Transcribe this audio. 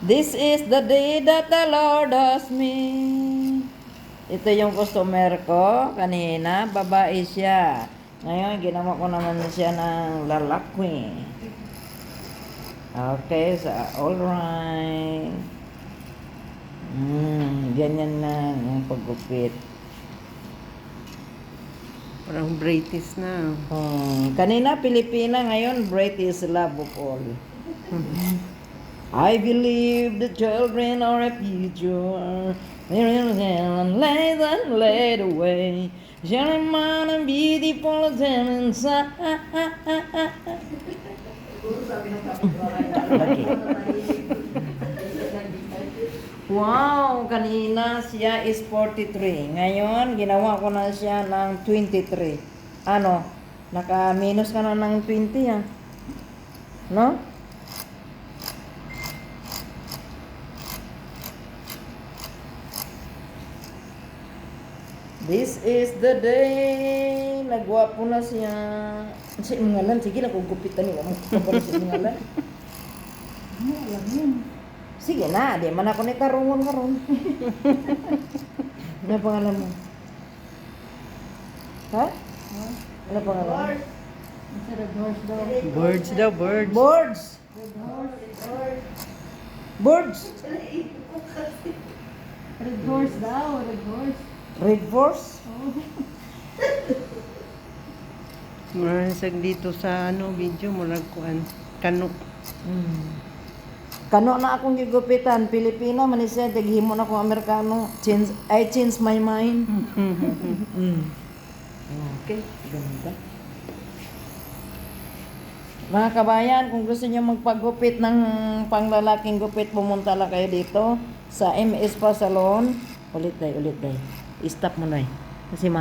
This is the day that the Lord has made. Ito yung customer ko kanina, babae siya. Ngayon, ginawa ko naman siya ng lalaki. Okay, so alright. Ganyan na yung paggupit. Parang British na. Kanina Pilipina, ngayon British love of all. I believe the children are a future. They're laid away. Shining on and beautiful them inside. Wow, kanina siya is 43. Ngayon, ginawa ko na siya ng 23. Ano? Naka-minus ka na ng 20 ah. No? This is the day. Nagwapo na siya. Sa imangalan, sige na kung gupitan niyo. Kapag sa imangalan. Ano, alam yun. Sige na, di man ako nitarungon karon. Ano pangalan mo? Ha? Ano pangalan mo? Birds daw, birds. Birds! Birds! Red horse daw, red horse. Red horse? Marasag dito sa video, murag kuan, kanok. Kano na akong gigupitan, Pilipino, manisya, taghimo na akong Amerikano. I change my mind. Okay, ganda. Mga kabayan, kung gusto niyo magpagupit ng panglalaking gupit, pumunta lang kayo dito sa MS Pa Salon. Ulit day. I-stop mo na. Kasi